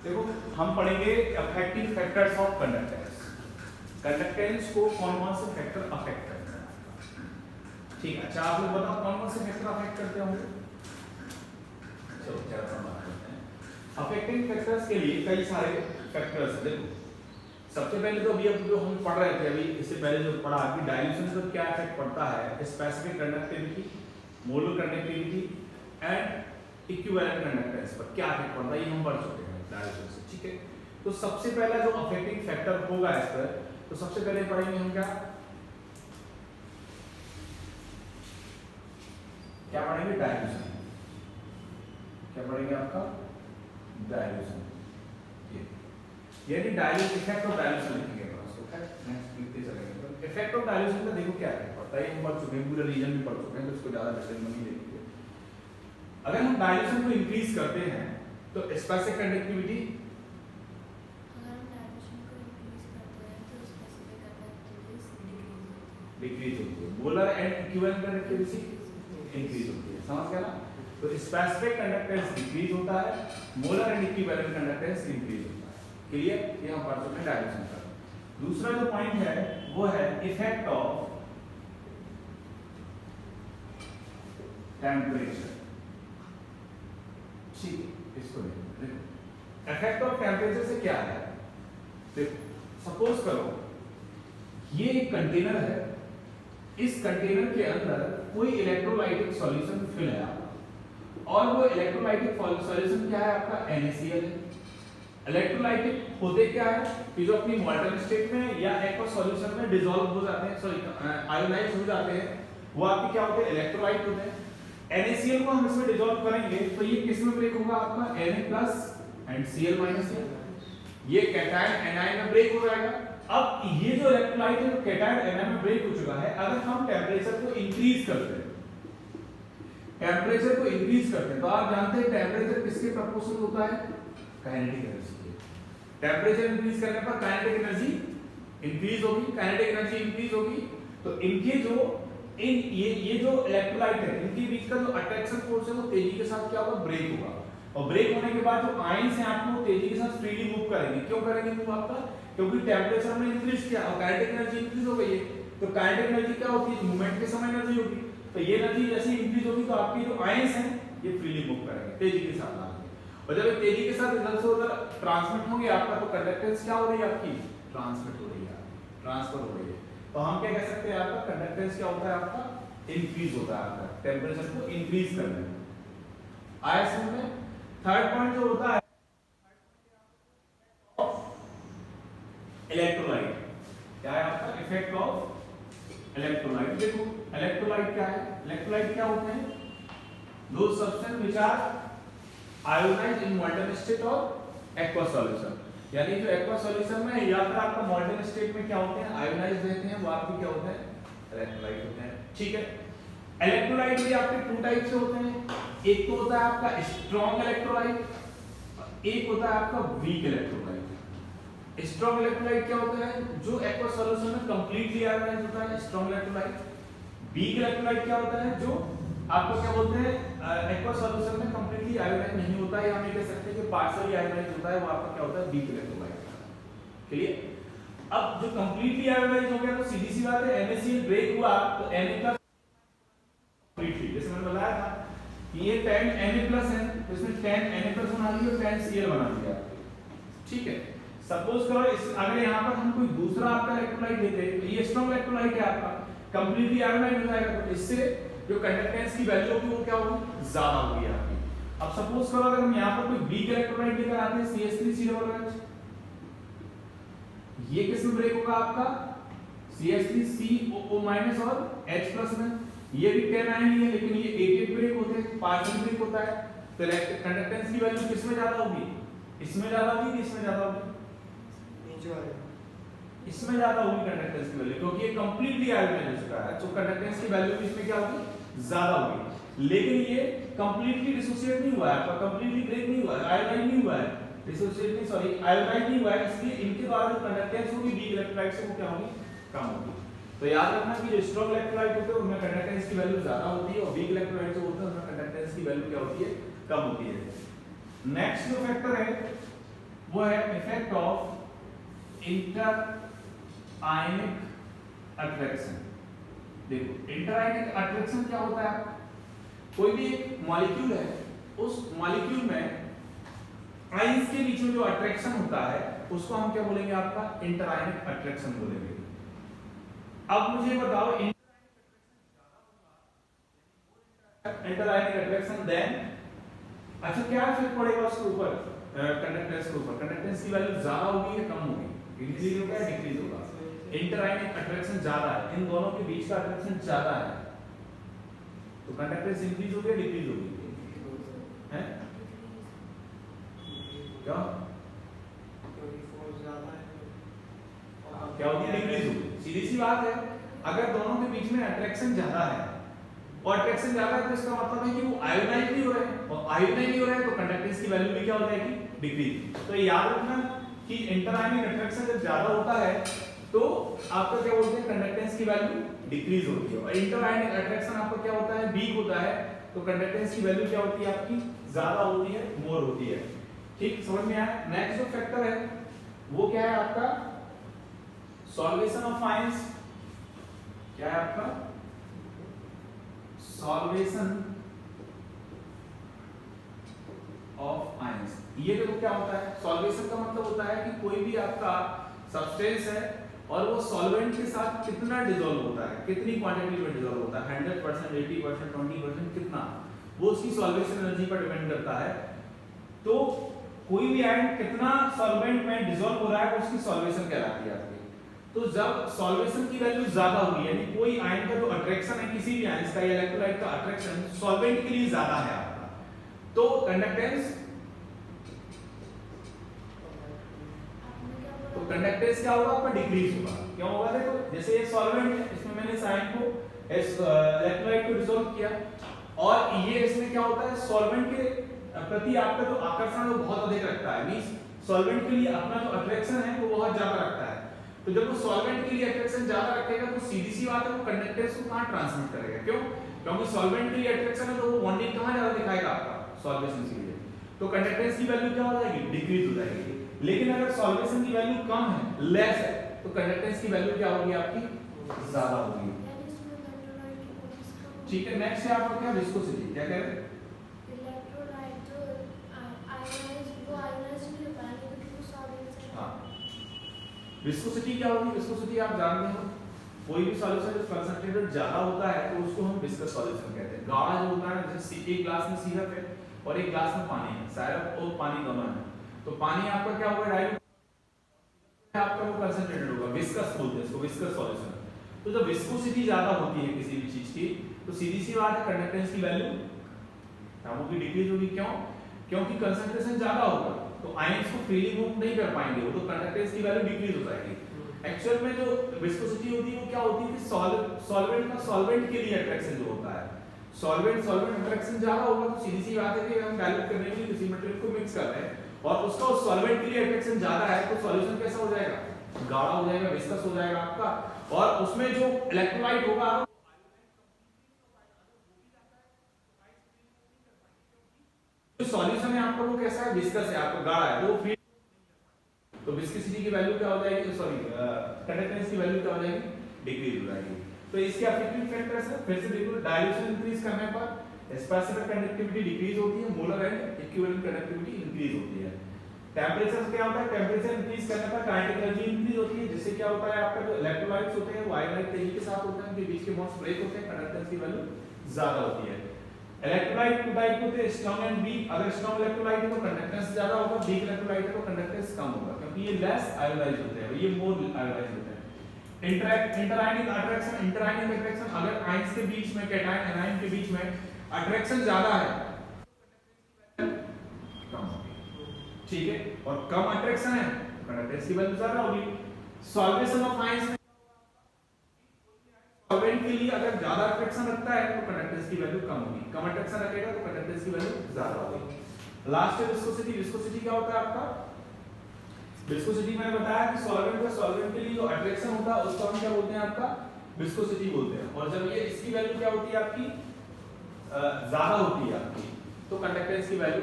देखो हम पढ़ेंगे affecting factors of conductance. Conductance को कौन कौन से फैक्टर अफेक्ट करते हैं, ठीक है। अच्छा आप लोग बताओ कौन कौन से फैक्टर अफेक्ट करते होंगे। चलो क्या बात करते हैं। अफेक्टिंग फैक्टर्स के लिए कई सारे फैक्टर्स हैं। देखो सबसे पहले तो अभी अब जो हम पढ़ रहे थे, अभी इससे पहले जो पढ़ा कि डाइल्यूशन पर क्या इफेक्ट पड़ता है, specific conductivity, molar conductivity and equivalent conductance पर क्या इफेक्ट पड़ता है, ये हम पढ़ चुके हैं डाइल्यूशन से, ठीक है। तो सबसे पहला जो अफेक्टिंग फैक्टर होगा इस पर, तो सबसे पहले पढ़ेंगे हम क्या पढ़ेंगे, डाइल्यूशन। क्या पढ़ेंगे आपका डाइल्यूशन, यानी डाइल्यूशन, इफेक्ट ऑफ डाइल्यूशन लिखेंगे उसको, नेक्स्ट लिखते चलेंगे। तो इफेक्ट ऑफ डाइल्यूशन का देखो क्या इफेक्ट पड़ता है, हम पढ़ चुके हैं, पूरे रीजन में पढ़ चुके हैं, तो इसको ज्यादा डिटेल में नहीं देखेंगे। अगर हम डाइल्यूशन को इंक्रीज करते हैं तो स्पेसिफिक कंडक्टिविटी डिक्रीज होती है, molar and equivalent conductivity increase होती है, समझ गया ना। तो स्पेसिफिक कंडक्टेंस डिक्रीज होता है, molar and equivalent conductance increase होता है। क्लियर, ये हम पढ़ चुके हैं डाइल्यूशन का। दूसरा जो पॉइंट है वो है इफेक्ट ऑफ टेम्परेचर, ठीक है। इसको देखो, इफेक्ट ऑफ टेम्परेचर से क्या है, देखो सपोज करो ये एक कंटेनर है, इस कंटेनर के अंदर कोई इलेक्ट्रोलाइटिक सॉल्यूशन फिल है और वो इलेक्ट्रोलाइटिक सॉल्यूशन क्या है आपका, NaCl है। इलेक्ट्रोलाइटिक होते क्या है कि जो अपनी मॉल्टन स्टेट में या एक्वस सॉल्यूशन में डिसॉल्व हो जाते हैं, सॉरी आयोनाइज हो जाते हैं, वो आपके क्या होते हैं, इलेक्ट्रोलाइट होते हैं। NaCl को हम इसमें डिसॉल्व करेंगे तो ये किस में ब्रेक होगा आपका, Na+ एंड Cl-, ये कैटायन एनायन में ब्रेक हो जाएगा। अब ये जो इलेक्ट्रोलाइट है जो कैटायन एनायन में ब्रेक हो चुका है, अगर हम टेंपरेचर को इंक्रीज करते हैं, टेंपरेचर को इंक्रीज करते हैं, तो आप जानते हैं टेंपरेचर किसके प्रोपोर्शनल होता है, काइनेटिक एनर्जी के। टेंपरेचर इंक्रीज करने पर काइनेटिक एनर्जी इंक्रीज होगी, काइनेटिक एनर्जी इंक्रीज होगी, तो इनके जो ये जो इलेक्ट्रोलाइट है इनके बीच का जो अट्रैक्शन फोर्स है वो तेजी के साथ क्या होगा, ब्रेक होगा। और ब्रेक होने के बाद जो आयंस हैं आपको तेजी के साथ फ्रीली मूव करेंगे। क्यों करेंगे मूव आपका, क्योंकि टेंपरेचर में इंक्रीज किया और काइनेटिक एनर्जी इंक्रीज हो गई है। तो काइनेटिक एनर्जी क्या होती है, मूवमेंट के समय एनर्जी होगी, तो ये एनर्जी जैसे इंक्रीज होगी तो आपकी जो आयंस हैं ये फ्रीली मूव करेंगे तेजी के साथ आगे, और जब ये तेजी के साथ इधर से उधर ट्रांसमिट होंगे आपका, तो कंडक्टेंस क्या हो रही है आपकी, ट्रांसमिट हो रही है, ट्रांसफर हो रही है। तो हम क्या कह सकते हैं, आपका कंडक्टेंस क्या होता है, आपका इंक्रीज होता है, आपका टेंपरेचर को इंक्रीज करने में आया समझ में। थर्ड पॉइंट जो होता है इलेक्ट्रोलाइट, क्या है आपका इफेक्ट ऑफ इलेक्ट्रोलाइट। देखो इलेक्ट्रोलाइट क्या है, इलेक्ट्रोलाइट क्या होते हैं, दो substance which are ionized in molten state और एक्वस सॉल्यूशन, यानी जो एक्वस सॉल्यूशन में या फिर आपका मॉल्टन स्टेट में क्या होते हैं, आयोनाइज्ड रहते हैं, वो आपके क्या होते हैं, इलेक्ट्रोलाइट होते हैं, ठीक है। इलेक्ट्रोलाइट भी आपके टू टाइप से होते हैं, एक तो होता है आपका स्ट्रॉन्ग इलेक्ट्रोलाइट, एक होता है आपका वीक इलेक्ट्रोलाइट। स्ट्रॉन्ग इलेक्ट्रोलाइट क्या होता है, जो एक्वस सॉल्यूशन में कंप्लीटली आयोनाइज्ड होता है, स्ट्रॉन्ग इलेक्ट्रोलाइट। वीक इलेक्ट्रोलाइट क्या होता है, जो आपको क्या बोलते हैं, एक्वस सॉल्यूशन में कंप्लीटली आयोनाइज्ड नहीं होता है, या हम ये कह सकते हैं कि पार्शियली आयोनाइज्ड होता है, वो आपका क्या होता है, वीक इलेक्ट्रोलाइट। क्लियर। अब जो कंप्लीटली आयोनाइज्ड हो गया तो सीधी सी बात है, NaCl ब्रेक हुआ तो Na+ कंप्लीटली, जैसे मैंने बताया था कि ये 10 Na+ है तो इसमें 10 Na+ बना दिया और 10 Cl बना दिया, ठीक है। सपोज करो इस अगर यहाँ पर हम कोई दूसरा आपका इलेक्ट्रोलाइट देते हैं, तो ये स्ट्रॉन्ग इलेक्ट्रोलाइट है आपका, कंप्लीटली आयोनाइज्ड हो जाएगा, तो इससे जो कंडक्टेंस की वैल्यू होगी वो क्या होगी, ज्यादा होगी आपकी। अब सपोज करो अगर हम यहाँ पर कोई वीक इलेक्ट्रोलाइट लेकर आते हैं, CH3COOH, ये किस में ब्रेक होगा आपका, CH3COO- और H+ में, ये भी 10 आयन ही है लेकिन ये 8 ब्रेक होते हैं, पार्शियल ब्रेक होता है, तो कंडक्टेंस की वैल्यू किस में ज्यादा होगी, इसमें ज्यादा होगी कि इसमें ज्यादा होगी, इसमें ज्यादा होगी कंडक्टेंस की वैल्यू, क्योंकि ये कंप्लीटली आयोनाइज्ड हो चुका है, तो कंडक्टेंस की वैल्यू भी इसमें क्या होगी, ज्यादा होगी। लेकिन ये कंप्लीटली डिसोसिएट नहीं हुआ है, आपका कंप्लीटली ब्रेक नहीं हुआ है, आयोनाइज्ड नहीं हुआ है, डिसोसिएट नहीं, सॉरी आयोनाइज्ड नहीं हुआ है, इसलिए इनके द्वारा जो कंडक्टेंस होगी वीक इलेक्ट्रोलाइट से वो क्या होगी, कम होगी। तो याद रखना कि जो स्ट्रॉन्ग इलेक्ट्रोलाइट होते हैं उनमें कंडक्टेंस की वैल्यू ज्यादा होती है, और वीक इलेक्ट्रोलाइट जो होते हैं उनमें कंडक्टेंस की वैल्यू क्या होती है, कम होती है। नेक्स्ट जो फैक्टर है वो है effect of inter ionic attraction. देखो इंटर आयनिक अट्रैक्शन क्या होता है, कोई भी एक मॉलिक्यूल है, उस मॉलिक्यूल में आयंस के बीच में जो अट्रैक्शन होता है उसको हम क्या बोलेंगे, आपका इंटर आयनिक अट्रैक्शन बोलेंगे। अब मुझे बताओ इंटर आयनिक अट्रैक्शन देन अच्छा क्या इफेक्ट पड़ेगा उसके ऊपर, कंडक्टेंस के ऊपर। कंडक्टेंस की वैल्यू ज्यादा होगी या कम होगी, इंक्रीज होगा या डिक्रीज होगा। इंटर आयनिक अट्रैक्शन ज्यादा है, इन दोनों के बीच का अट्रैक्शन ज्यादा है, तो कंडक्टेंस इंक्रीज होगी या डिक्रीज होगी, हैं क्या क्या होगी, डिक्रीज होगी। सीधी सी बात है, अगर दोनों के बीच में अट्रैक्शन ज्यादा है और अट्रैक्शन ज्यादा है तो इसका मतलब है कि वो आयोनाइज नहीं हो रहे हैं, और आयोनाइज नहीं हो रहे हैं तो कंडक्टेंस की वैल्यू भी क्या हो जाएगी, डिक्रीज। तो याद रखना कि इंटर आयनिक अट्रैक्शन जब ज्यादा होता है तो आपका क्या बोलते हैं, कंडक्टेंस की वैल्यू डिक्रीज होती है, और इंटर आयनिक अट्रैक्शन आपका क्या होता है, वीक होता है, तो कंडक्टेंस की वैल्यू क्या होती है आपकी, ज्यादा होती है, मोर होती है। ठीक, समझ में आया। नेक्स्ट जो फैक्टर है वो क्या है आपका, सॉल्वेशन ऑफ आयंस। क्या है आपका, सॉल्वेशन ऑफ आयंस। ये देखो क्या होता है, सॉल्वेशन का मतलब होता है कि कोई भी आपका सब्सटेंस है और वो सॉल्वेंट के साथ कितना डिसॉल्व होता है, कितनी क्वांटिटी में डिसॉल्व होता है, 100%, 80%, 20%, कितना, वो उसकी सॉल्वेशन एनर्जी पर डिपेंड करता है। तो कोई भी आयन कितना सॉल्वेंट में डिसॉल्व हो रहा है उसकी सॉल्वेशन कहलाती है आपकी। तो जब सॉल्वेशन की वैल्यू ज्यादा होगी, यानी कोई आयन का जो अट्रैक्शन है किसी भी आयन का, इलेक्ट्रोलाइट का अट्रैक्शन सॉल्वेंट के लिए ज्यादा है आपका, तो कंडक्टेंस क्या होगा आपका, डिक्रीज होगा। क्यों होगा, देखो जैसे ये सॉल्वेंट है, इसमें मैंने इस आयन को इलेक्ट्रोलाइट को डिसॉल्व किया, और ये इसमें क्या होता है, सॉल्वेंट के प्रति आपका जो आकर्षण वो बहुत अधिक रखता है, मींस सॉल्वेंट के लिए अपना जो अट्रैक्शन है वो बहुत ज्यादा रखता है। तो जब वो सॉल्वेंट के लिए अट्रैक्शन ज्यादा रखेगा तो सीधी सी बात है वो कंडक्टेंस को कहां ट्रांसमिट करेगा, क्यों, क्योंकि सॉल्वेंट के लिए अट्रैक्शन है तो वो बॉन्डिंग कहां ज्यादा दिखाएगा आपका, सॉल्वेशन के लिए, तो कंडक्टेंस की वैल्यू क्या हो जाएगी, डिक्रीज हो जाएगी। लेकिन अगर सॉल्वेशन की वैल्यू कम है, लेस है, तो कंडक्टेंस की वैल्यू क्या होगी आपकी, ज्यादा होगी। ठीक है, नेक्स्ट है आपका क्या, विस्कोसिटी। क्या कह रहे हैं, विस्कोसिटी क्या होगी, विस्कोसिटी आप जानते हो, कोई भी सॉल्यूशन जब कंसंट्रेटेड ज्यादा होता है तो उसको हम विस्कस सॉल्यूशन कहते हैं। गाढ़ा जो होता है, जैसे एक ग्लास में सिरप है और एक ग्लास में पानी है, सिरप और पानी दोनों है, तो पानी आपका क्या होगा, डाइल्यूट आपका वो कंसंट्रेटेड होगा, विस्कस बोलते हैं इसको, विस्कस सॉल्यूशन। तो जब विस्कोसिटी ज्यादा होती है किसी भी चीज की तो सीधी सी बात है कंडक्टेंस की वैल्यू क्या होगी, डिक्रीज होगी। क्यों, क्योंकि कंसंट्रेशन ज्यादा होगा तो आयंस को फ्रीली मूव नहीं कर पाएंगे, वो तो कंडक्टेंस की वैल्यू डिक्रीज हो जाएगी। एक्चुअल में जो विस्कोसिटी होती है वो क्या होती है कि सॉल्वेंट का सॉल्वेंट के लिए अट्रैक्शन जो होता है, सॉल्वेंट अट्रैक्शन ज्यादा होगा तो सीधी सी बात है कि हम डाइल्यूट करने के लिए किसी मटेरियल को मिक्स कर रहे हैं और उसका उस सॉल्वेंट के लिए अट्रैक्शन ज्यादा है तो सॉल्यूशन कैसा हो जाएगा, गाढ़ा हो जाएगा, विस्कस हो जाएगा आपका, और उसमें जो इलेक्ट्रोलाइट होगा जो सॉल्यूशन है आपका वो कैसा है, विस्कस है, आपका गाढ़ा है, तो फिर तो विस्कोसिटी की वैल्यू क्या हो जाएगी, सॉरी कंडक्टेंस की वैल्यू क्या हो जाएगी, डिक्रीज हो जाएगी। तो इसके अफेक्टिंग फैक्टर्स है, फिर से देखो, डाइल्यूशन इंक्रीज करने पर स्पेसिफिक कंडक्टिविटी डिक्रीज होती है, molar and equivalent conductivity increase होती है। टेंपरेचर क्या होता है, टेंपरेचर इंक्रीज करने पर काइनेटिक एनर्जी इंक्रीज होती है, जिससे क्या होता है आपका जो इलेक्ट्रोलाइट्स होते हैं वो आयोनाइज तेजी के साथ होते हैं, उनके बीच के बॉन्ड्स ब्रेक होते हैं, कंडक्टेंस की वैल्यू ज्यादा होती है। इलेक्ट्रोलाइट टू टाइप होते हैं, स्ट्रांग एंड वीक। अगर स्ट्रांग इलेक्ट्रोलाइट है तो कंडक्टेंस ज्यादा होगा, वीक इलेक्ट्रोलाइट है तो कंडक्टेंस कम होगा, क्योंकि ये लेस आयोनाइज होते हैं, ये मोर आयोनाइज होते हैं। इंटरआयनिक अट्रैक्शन, अगर आयंस के बीच में, कैटायन एनायन के बीच में अट्रैक्शन ज्यादा है कम होगी, ठीक है, और कम अट्रैक्शन है तो कंडक्टेंस की वैल्यू ज्यादा होगी। सॉल्वेशन ऑफ आयंस में सॉल्वेंट के लिए अगर ज्यादा अट्रैक्शन रखता है तो कंडक्टेंस की वैल्यू कम होगी, कम अट्रैक्शन रखेगा तो कंडक्टेंस की वैल्यू ज्यादा होगी। लास्ट है विस्कोसिटी। विस्कोसिटी क्या होता है आपका, विस्कोसिटी मैंने बताया कि सॉल्वेंट के लिए जो अट्रैक्शन होता है उसको हम क्या बोलते हैं, आपका विस्कोसिटी बोलते हैं, और जब ये इसकी वैल्यू क्या होती है आपकी, ज्यादा होती है आपकी, तो कंडक्टेंस की वैल्यू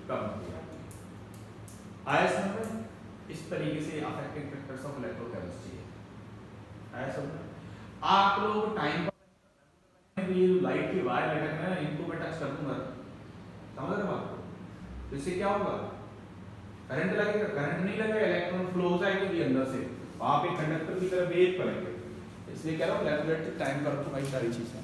कम होती है। आया समझ में? इस तरीके से अफेक्टिंग फैक्टर्स ऑफ इलेक्ट्रोकेमिस्ट्री है। आया समझ? आप लोग टाइम पर ये लाइट की वायर लटक है इनको मैं टच कर दूंगा, समझ रहे हो आप? तो इससे क्या होगा? करंट लगेगा, करंट नहीं लगेगा, इलेक्ट्रॉन फ्लो हो जाएगा अंदर से, आप एक कंडक्टर की तरह वेव करेंगे। इसलिए कह रहा हूँ इलेक्ट्रोलाइटिक टाइम पर तो भाई सारी चीजें